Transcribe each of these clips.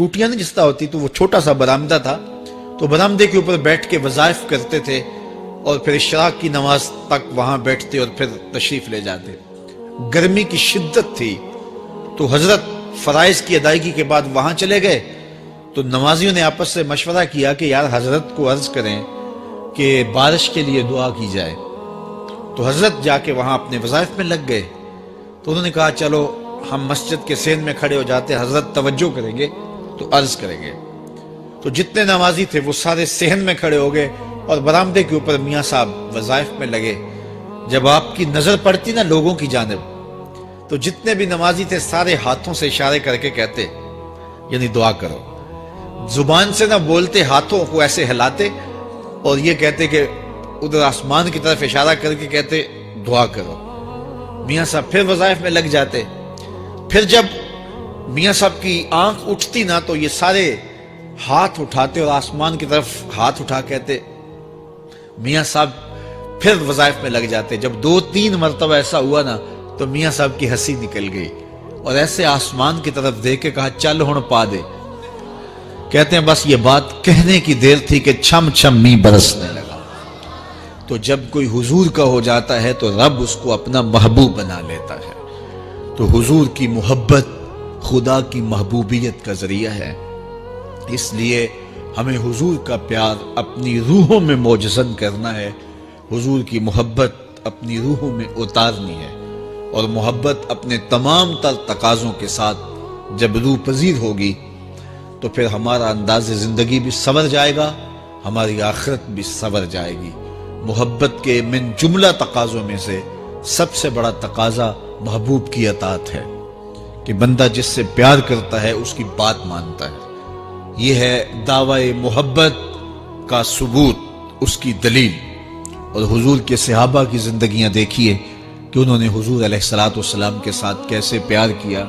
ٹوٹیاں نہیں جس طرح ہوتی، تو وہ چھوٹا سا برآمدہ تھا، تو برآمدے کے اوپر بیٹھ کے وظائف کرتے تھے اور پھر اشراق کی نماز تک وہاں بیٹھتے اور پھر تشریف لے جاتے۔ گرمی کی شدت تھی تو حضرت فرائض کی ادائیگی کے بعد وہاں چلے گئے، تو نمازیوں نے آپس سے مشورہ کیا کہ یار حضرت کو عرض کریں کہ بارش کے لیے دعا کی جائے۔ تو حضرت جا کے وہاں اپنے وظائف میں لگ گئے، تو انہوں نے کہا چلو ہم مسجد کے سین میں کھڑے ہو جاتے، حضرت توجہ کریں گے تو عرض کریں گے۔ تو جتنے نمازی تھے وہ سارے صحن میں کھڑے ہو گئے اور برآمدے کے اوپر میاں صاحب وظائف میں لگے۔ جب آپ کی نظر پڑتی نا لوگوں کی جانب، تو جتنے بھی نمازی تھے سارے ہاتھوں سے اشارے کر کے کہتے، یعنی دعا کرو، زبان سے نہ بولتے، ہاتھوں کو ایسے ہلاتے اور یہ کہتے کہ ادھر آسمان کی طرف اشارہ کر کے کہتے دعا کرو۔ میاں صاحب پھر وظائف میں لگ جاتے۔ پھر جب میاں صاحب کی آنکھ اٹھتی نا تو یہ سارے ہاتھ اٹھاتے اور آسمان کی طرف ہاتھ اٹھا کہتے۔ میاں صاحب پھر وظائف میں لگ جاتے۔ جب 2-3 مرتبہ ایسا ہوا نا تو میاں صاحب کی ہنسی نکل گئی اور ایسے آسمان کی طرف دیکھ کے کہا چل ہن پا دے۔ کہتے ہیں بس یہ بات کہنے کی دیر تھی کہ چھم چھم می برسنے لگا۔ تو جب کوئی حضور کا ہو جاتا ہے تو رب اس کو اپنا محبوب بنا لیتا ہے۔ تو حضور کی محبت خدا کی محبوبیت کا ذریعہ ہے، اس لیے ہمیں حضور کا پیار اپنی روحوں میں موجزن کرنا ہے، حضور کی محبت اپنی روحوں میں اتارنی ہے، اور محبت اپنے تمام تر تقاضوں کے ساتھ جب روح پذیر ہوگی تو پھر ہمارا انداز زندگی بھی سنور جائے گا، ہماری آخرت بھی سنور جائے گی۔ محبت کے من جملہ تقاضوں میں سے سب سے بڑا تقاضا محبوب کی اطاعت ہے، کہ بندہ جس سے پیار کرتا ہے اس کی بات مانتا ہے۔ یہ ہے دعوی محبت کا ثبوت، اس کی دلیل۔ اور حضور کے صحابہ کی زندگیاں دیکھیے کہ انہوں نے حضور علیہ السلام کے ساتھ کیسے پیار کیا،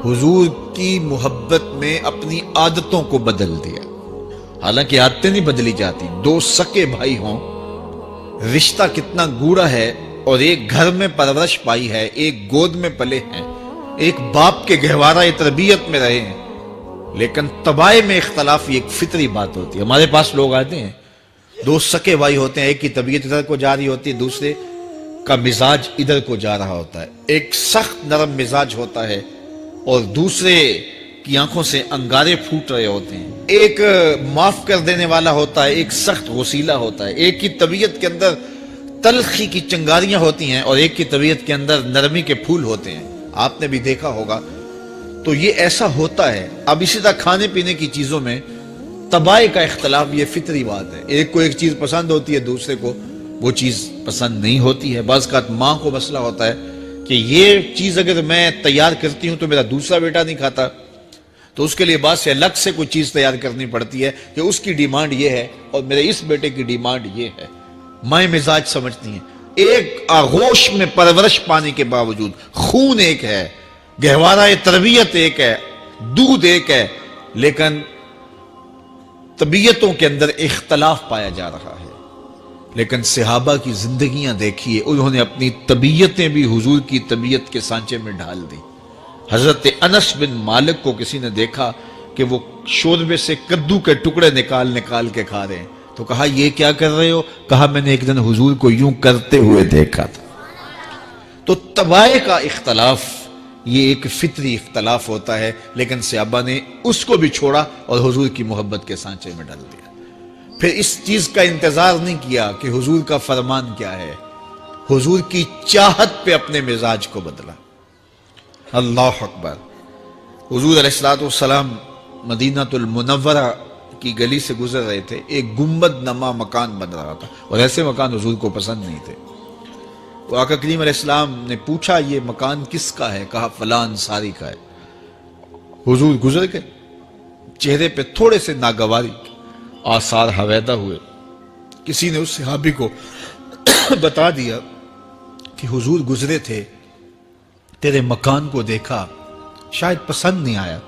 حضور کی محبت میں اپنی عادتوں کو بدل دیا۔ حالانکہ عادتیں نہیں بدلی جاتی، 2 سکے بھائی ہوں، رشتہ کتنا گوڑا ہے، اور ایک گھر میں پرورش پائی ہے، ایک گود میں پلے ہیں، ایک باپ کے گہوارہ تربیت میں رہے ہیں، لیکن طبائع میں اختلاف ایک فطری بات ہوتی ہے۔ ہمارے پاس لوگ آتے ہیں، 2 سکے بھائی ہوتے ہیں، ایک کی طبیعت ادھر کو جا رہی ہوتی ہے، دوسرے کا مزاج ادھر کو جا رہا ہوتا ہے، ایک سخت نرم مزاج ہوتا ہے اور دوسرے کی آنکھوں سے انگارے پھوٹ رہے ہوتے ہیں، ایک معاف کر دینے والا ہوتا ہے، ایک سخت غصیلا ہوتا ہے، ایک کی طبیعت کے اندر تلخی کی چنگاریاں ہوتی ہیں اور ایک کی طبیعت کے اندر نرمی کے پھول ہوتے ہیں۔ آپ نے بھی دیکھا ہوگا، تو یہ ایسا ہوتا ہے۔ اب اسی طرح کھانے پینے کی چیزوں میں طبائع کا اختلاف یہ فطری بات ہے، ایک کو ایک چیز پسند ہوتی ہے، دوسرے کو وہ چیز پسند نہیں ہوتی ہے۔ بعض اوقات ماں کو مسئلہ ہوتا ہے کہ یہ چیز اگر میں تیار کرتی ہوں تو میرا دوسرا بیٹا نہیں کھاتا، تو اس کے لیے بعد سے الگ سے کوئی چیز تیار کرنی پڑتی ہے کہ اس کی ڈیمانڈ یہ ہے اور میرے اس بیٹے کی ڈیمانڈ یہ ہے۔ مائیں مزاج سمجھتی ہیں، ایک آغوش میں پرورش پانے کے باوجود خون ایک ہے، گہوارہ تربیت ایک ہے، دودھ ایک ہے، لیکن طبیعتوں کے اندر اختلاف پایا جا رہا ہے۔ لیکن صحابہ کی زندگیاں دیکھیے، انہوں نے اپنی طبیعتیں بھی حضور کی طبیعت کے سانچے میں ڈھال دی۔ حضرت انس بن مالک کو کسی نے دیکھا کہ وہ شوربے سے کدو کے ٹکڑے نکال نکال کے کھا رہے ہیں، تو کہا یہ کیا کر رہے ہو؟ کہا میں نے ایک دن حضور کو یوں کرتے ہوئے دیکھا تھا۔ تو طبائع کا اختلاف یہ ایک فطری اختلاف ہوتا ہے، لیکن صحابہ نے اس کو بھی چھوڑا اور حضور کی محبت کے سانچے میں ڈال دیا۔ پھر اس چیز کا انتظار نہیں کیا کہ حضور کا فرمان کیا ہے، حضور کی چاہت پہ اپنے مزاج کو بدلا۔ اللہ اکبر۔ حضور علیہ السلام مدینہ المنورہ کی گلی سے گزر رہے تھے، ایک گنبد نما مکان بن رہا تھا، اور ایسے مکان حضور کو پسند نہیں تھے۔ تو آقا کریم علیہ السلام نے پوچھا یہ مکان کس کا ہے؟ کہا فلاں انصاری کا ہے۔ حضور گزر گئے، چہرے پہ تھوڑے سے ناگواری آثار حویدہ ہوئے۔ کسی نے اس صحابی کو بتا دیا کہ حضور گزرے تھے، تیرے مکان کو دیکھا، شاید پسند نہیں آیا۔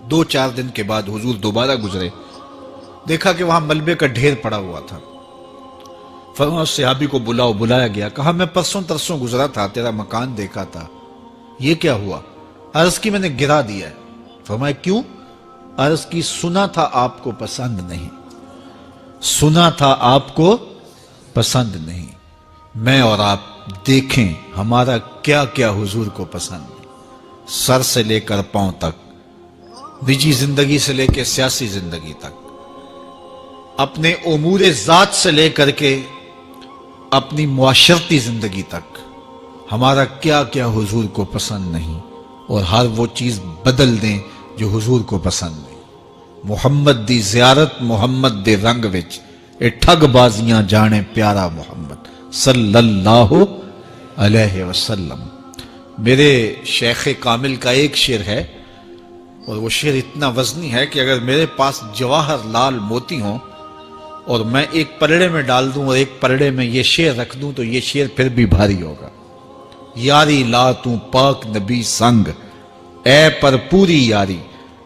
2-4 دن کے بعد حضور دوبارہ گزرے، دیکھا کہ وہاں ملبے کا ڈھیر پڑا ہوا تھا۔ فرمایا اس صحابی کو بلایا گیا، کہا میں پرسوں ترسوں گزرا تھا، تیرا مکان دیکھا تھا، یہ کیا ہوا؟ عرض کی میں نے گرا دیا ہے۔ فرمایا کیوں؟ عرض کی سنا تھا آپ کو پسند نہیں، سنا تھا آپ کو پسند نہیں، میں اور آپ دیکھیں ہمارا کیا کیا حضور کو پسند ہے، سر سے لے کر پاؤں تک، نجی زندگی سے لے کے سیاسی زندگی تک، اپنے امور ذات سے لے کر کے اپنی معاشرتی زندگی تک، ہمارا کیا کیا حضور کو پسند نہیں، اور ہر وہ چیز بدل دیں جو حضور کو پسند نہیں۔ محمد دی زیارت محمد دے رنگ وچ، اے ٹھگ بازیاں جانے پیارا محمد صلی اللہ علیہ وسلم۔ میرے شیخ کامل کا ایک شعر ہے، اور وہ شعر اتنا وزنی ہے کہ اگر میرے پاس جواہر لال موتی ہوں اور میں ایک پلڑے میں ڈال دوں اور ایک پلڑے میں یہ شعر رکھ دوں تو یہ شعر پھر بھی بھاری ہوگا۔ یاری لا تو پاک نبی سنگ، اے پر پوری یاری،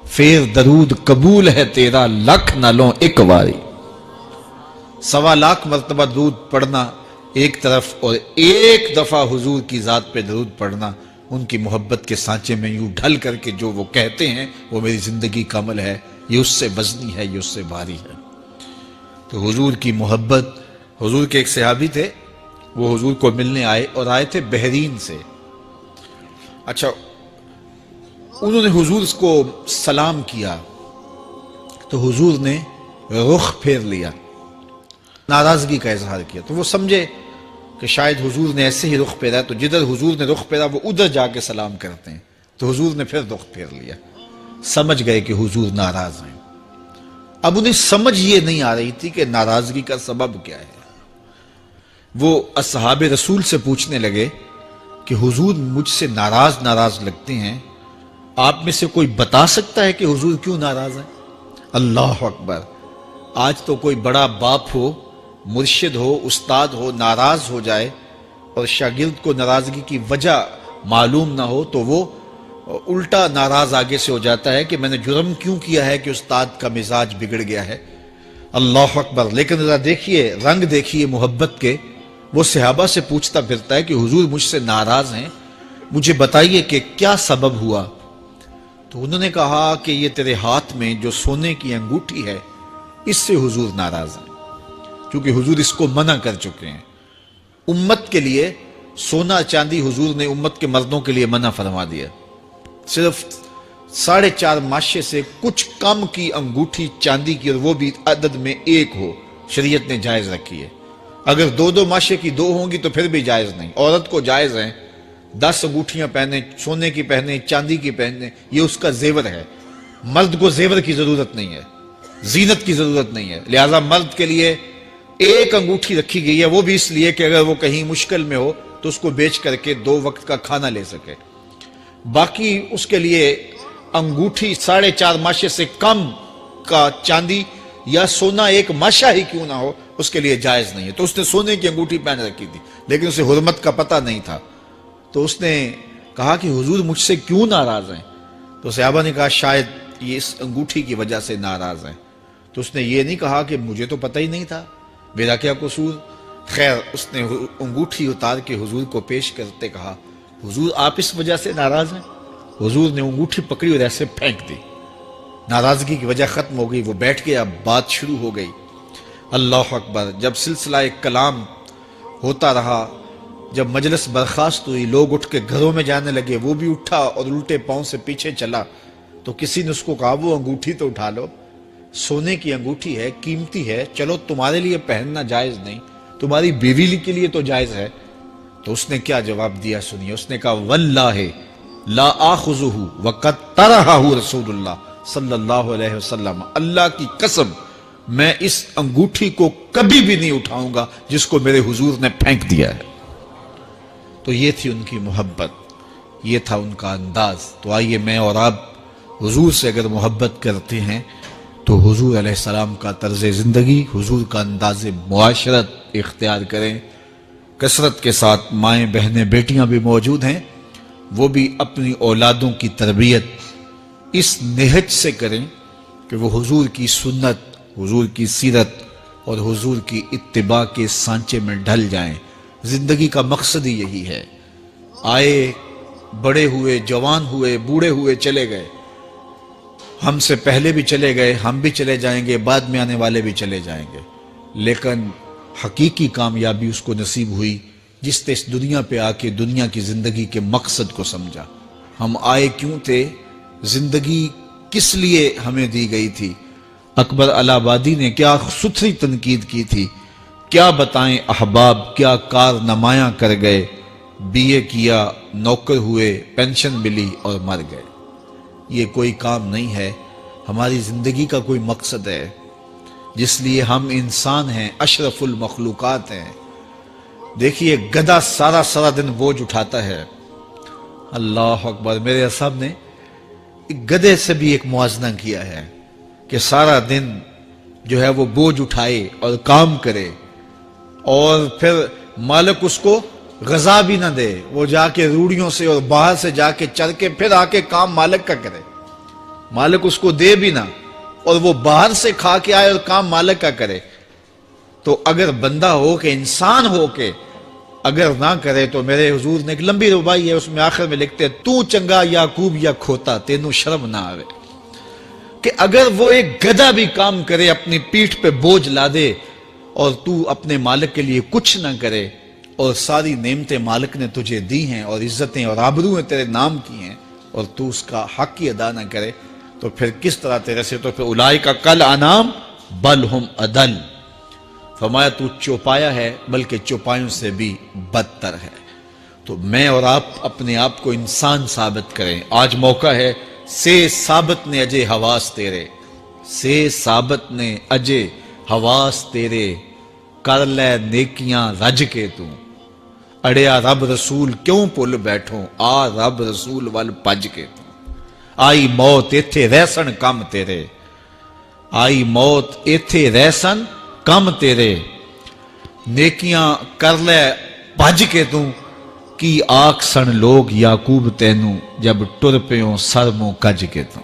پھر درود قبول ہے تیرا لکھ نہ لوں ایک واری۔ 1.25 لاکھ مرتبہ درود پڑھنا ایک طرف، اور ایک دفعہ حضور کی ذات پہ درود پڑھنا، ان کی محبت کے سانچے میں یوں ڈھل کر کے جو وہ کہتے ہیں وہ میری زندگی کا عمل ہے، یہ اس سے وزنی ہے، یہ اس سے بھاری ہے۔ تو حضور کی محبت، حضور کے ایک صحابی تھے، وہ حضور کو ملنے آئے، اور آئے تھے بحرین سے۔ اچھا، انہوں نے حضور کو سلام کیا تو حضور نے رخ پھیر لیا، ناراضگی کا اظہار کیا، تو وہ سمجھے کہ شاید حضور نے ایسے ہی رخ پھیرا، تو جدھر حضور نے رخ پھیرا وہ ادھر جا کے سلام کرتے ہیں، تو حضور نے پھر رخ پھیر لیا، سمجھ گئے کہ حضور ناراض ہیں۔ اب انہیں سمجھ یہ نہیں آ رہی تھی کہ ناراضگی کا سبب کیا ہے۔ وہ اصحاب رسول سے پوچھنے لگے کہ حضور مجھ سے ناراض لگتے ہیں، آپ میں سے کوئی بتا سکتا ہے کہ حضور کیوں ناراض ہیں؟ اللہ اکبر! آج تو کوئی بڑا باپ ہو، مرشد ہو، استاد ہو، ناراض ہو جائے اور شاگرد کو ناراضگی کی وجہ معلوم نہ ہو تو وہ الٹا ناراض آگے سے ہو جاتا ہے کہ میں نے جرم کیوں کیا ہے کہ استاد کا مزاج بگڑ گیا ہے۔ اللہ اکبر! لیکن ذرا دیکھیے، رنگ دیکھیے محبت کے، وہ صحابہ سے پوچھتا پھرتا ہے کہ حضور مجھ سے ناراض ہیں، مجھے بتائیے کہ کیا سبب ہوا؟ تو انہوں نے کہا کہ یہ تیرے ہاتھ میں جو سونے کی انگوٹھی ہے، اس سے حضور ناراض ہیں، کیونکہ حضور اس کو منع کر چکے ہیں۔ امت کے لیے سونا چاندی حضور نے امت کے مردوں کے لیے منع فرما دیا، صرف 4.5 ماشے سے کچھ کم کی انگوٹھی چاندی کی، اور وہ بھی عدد میں 1 ہو، شریعت نے جائز رکھی ہے۔ اگر 2 ماشے کی 2 ہوں گی تو پھر بھی جائز نہیں۔ عورت کو جائز ہیں 10 انگوٹھیاں پہنے، سونے کی پہنے، چاندی کی پہنے، یہ اس کا زیور ہے۔ مرد کو زیور کی ضرورت نہیں ہے، زینت کی ضرورت نہیں ہے، لہذا مرد کے لیے 1 انگوٹھی رکھی گئی ہے، وہ بھی اس لیے کہ اگر وہ کہیں مشکل میں ہو تو اس کو بیچ کر کے 2 وقت کا کھانا لے سکے۔ باقی اس کے لیے انگوٹھی 4.5 ماشے سے کم کا چاندی یا سونا 1 ماشا ہی کیوں نہ ہو، اس کے لیے جائز نہیں ہے۔ تو اس نے سونے کی انگوٹھی پہن رکھی تھی، لیکن اسے حرمت کا پتہ نہیں تھا، تو اس نے کہا کہ حضور مجھ سے کیوں ناراض ہیں؟ تو صحابہ نے کہا شاید یہ اس انگوٹھی کی وجہ سے ناراض ہیں۔ تو اس نے یہ نہیں کہا کہ مجھے تو پتہ ہی نہیں تھا، میرا کیا قصور؟ خیر، اس نے انگوٹھی اتار کے حضور کو پیش کرتے کہا حضور آپ اس وجہ سے ناراض ہیں؟ حضور نے انگوٹھی پکڑی اور ایسے پھینک دی، ناراضگی کی وجہ ختم ہو گئی، وہ بیٹھ گیا، بات شروع ہو گئی۔ اللہ اکبر! جب سلسلہ کلام ہوتا رہا، جب مجلس برخاست ہوئی، لوگ اٹھ کے گھروں میں جانے لگے، وہ بھی اٹھا اور الٹے پاؤں سے پیچھے چلا، تو کسی نے اس کو کہا وہ انگوٹھی تو اٹھا لو، سونے کی انگوٹھی ہے، قیمتی ہے، چلو تمہارے لیے پہننا جائز نہیں، تمہاری بیوی کے لیے تو جائز ہے۔ تو اس نے کیا جواب دیا سنیے، اس نے کہا واللہ لا آخذہ وقد طرحہ رسول اللہ صلی اللہ علیہ وسلم، اللہ کی قسم میں اس انگوٹھی کو کبھی بھی نہیں اٹھاؤں گا جس کو میرے حضور نے پھینک دیا ہے۔ تو یہ تھی ان کی محبت، یہ تھا ان کا انداز۔ تو آئیے میں اور آپ حضور سے اگر محبت کرتے ہیں تو حضور علیہ السلام کا طرز زندگی، حضور کا انداز معاشرت اختیار کریں۔ کثرت کے ساتھ مائیں بہنیں بیٹیاں بھی موجود ہیں، وہ بھی اپنی اولادوں کی تربیت اس نہج سے کریں کہ وہ حضور کی سنت، حضور کی سیرت اور حضور کی اتباع کے سانچے میں ڈھل جائیں۔ زندگی کا مقصد ہی یہی ہے۔ آئے، بڑے ہوئے، جوان ہوئے، بوڑھے ہوئے، چلے گئے، ہم سے پہلے بھی چلے گئے، ہم بھی چلے جائیں گے، بعد میں آنے والے بھی چلے جائیں گے، لیکن حقیقی کامیابی اس کو نصیب ہوئی جس نے اس دنیا پہ آ کے دنیا کی زندگی کے مقصد کو سمجھا۔ ہم آئے کیوں تھے، زندگی کس لیے ہمیں دی گئی تھی۔ اکبر الہ آبادی نے کیا ستھری تنقید کی تھی، کیا بتائیں احباب، کیا کارنمایاں کر گئے، بی اے کیا، نوکر ہوئے، پینشن ملی اور مر گئے۔ یہ کوئی کام نہیں ہے، ہماری زندگی کا کوئی مقصد ہے جس لیے ہم انسان ہیں، اشرف المخلوقات ہیں۔ دیکھیے گدھا سارا دن بوجھ اٹھاتا ہے، اللہ اکبر۔ میرے صاحب نے گدھے سے بھی ایک موازنہ کیا ہے کہ سارا دن جو ہے وہ بوجھ اٹھائے اور کام کرے، اور پھر مالک اس کو غذا بھی نہ دے، وہ جا کے روڑیوں سے اور باہر سے جا کے چر کے پھر آ کے کام مالک کا کرے، مالک اس کو دے بھی نہ، اور وہ باہر سے کھا کے آئے اور کام مالک کا کرے۔ تو اگر بندہ ہو کے، انسان ہو کے اگر نہ کرے تو میرے حضور نے ایک لمبی ربائی ہے، اس میں آخر میں لکھتے ہیں تو چنگا یعقوب یا کھوتا تینوں شرم نہ آوے، کہ اگر وہ ایک گدھا بھی کام کرے، اپنی پیٹھ پہ بوجھ لا دے، اور تو اپنے مالک کے لیے کچھ نہ کرے، اور ساری نعمتیں مالک نے تجھے دی ہیں اور عزتیں اور آبرویں تیرے نام کی ہیں، اور تو اس کا حق ہی ادا نہ کرے، تو پھر کس طرح تیرے سے، تو پھر اولئک کل انعام بل ہم اضل، فرمایا تو چوپایا ہے بلکہ چوپایوں سے بھی بدتر ہے۔ تو میں اور آپ اپنے آپ کو انسان ثابت کریں، آج موقع ہے۔ سے ثابت نے اجے حواس تیرے، سے ثابت نے اجے حواس تیرے، کر لے نیکیاں رج کے تو، اڑیا رب رسول کیوں پل بیٹھوں، آ رب رسول ول پج کے تو، آئی موت ایتھے رہسن کم تیرے، آئی موت ایتھے رہسن کم تیرے، نیکیاں کر لے بھج کے تو، کی آکھ سن لوگ یعقوب تینوں، جب ٹر پیوں سر منہ کج کے تو۔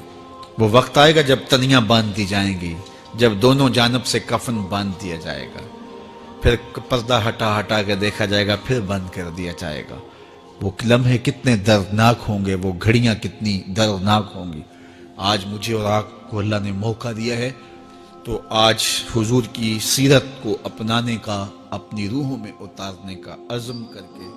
وہ وقت آئے گا جب تنیاں باندھ دی جائیں گی، جب دونوں جانب سے کفن باندھ دیا جائے گا، پھر پردہ ہٹا کے دیکھا جائے گا، پھر بند کر دیا جائے گا۔ وہ لمحے کتنے دردناک ہوں گے، وہ گھڑیاں کتنی دردناک ہوں گی۔ آج مجھے اور آپ کو اللہ نے موقع دیا ہے، تو آج حضور کی سیرت کو اپنانے کا، اپنی روحوں میں اتارنے کا عزم کر کے